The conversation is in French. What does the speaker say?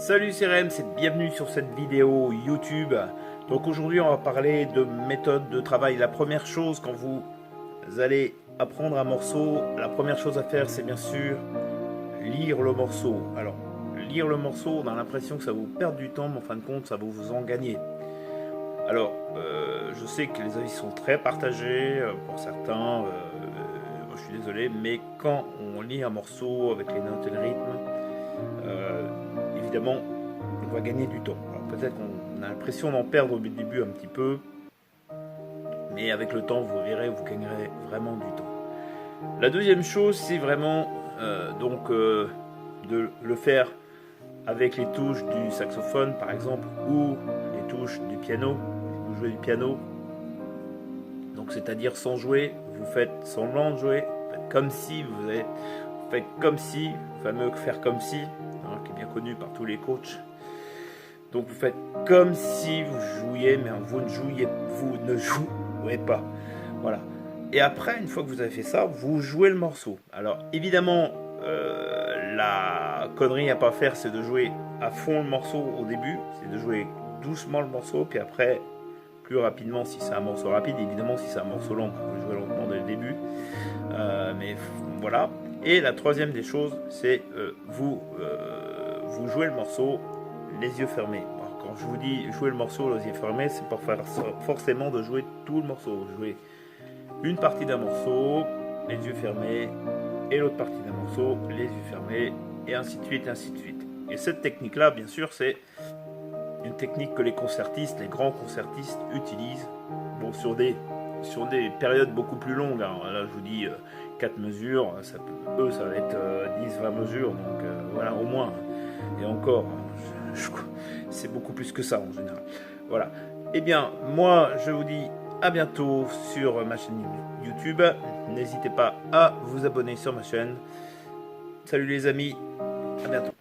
Salut c'est Rem, c'est bienvenue sur cette vidéo YouTube. Donc aujourd'hui on va parler de méthode de travail. La première chose quand vous allez apprendre un morceau, la première chose à faire c'est bien sûr lire le morceau. Alors lire le morceau, on a l'impression que ça vous perd du temps, mais en fin de compte ça va vous en gagner. Alors je sais que les avis sont très partagés pour certains, moi, je suis désolé, mais quand on lit un morceau avec les notes et le rythme, évidemment, on va gagner du temps. Peut-être qu'on a l'impression d'en perdre au début un petit peu, mais avec le temps, vous verrez, vous gagnerez vraiment du temps. La deuxième chose, c'est vraiment de le faire avec les touches du saxophone, par exemple, ou les touches du piano. Vous jouez du piano, donc c'est-à-dire sans jouer, vous faites semblant de jouer, vous faites comme si faites comme si, le fameux faire comme si, hein, qui est bien connu par tous les coachs. Donc vous faites comme si vous jouiez, mais vous ne jouez pas. Voilà. Et après, une fois que vous avez fait ça, vous jouez le morceau. Alors évidemment, la connerie à pas faire, c'est de jouer à fond le morceau au début, c'est de jouer doucement le morceau, puis après plus rapidement si c'est un morceau rapide. Évidemment, si c'est un morceau long, vous jouez lentement dès le début. Mais voilà. Et la troisième des choses, c'est vous jouez le morceau les yeux fermés. Alors, quand je vous dis jouer le morceau les yeux fermés, c'est pas forcément de jouer tout le morceau. Jouer une partie d'un morceau, les yeux fermés, et l'autre partie d'un morceau, les yeux fermés, et ainsi de suite, ainsi de suite. Et cette technique-là, bien sûr, c'est une technique que les concertistes, les grands concertistes utilisent, bon, sur des périodes beaucoup plus longues. Alors là, je vous dis 4 mesures, ça va être 10-20 mesures, donc voilà, au moins. Et encore, c'est beaucoup plus que ça en général. Voilà. Eh bien, moi, je vous dis à bientôt sur ma chaîne YouTube. N'hésitez pas à vous abonner sur ma chaîne. Salut les amis, à bientôt.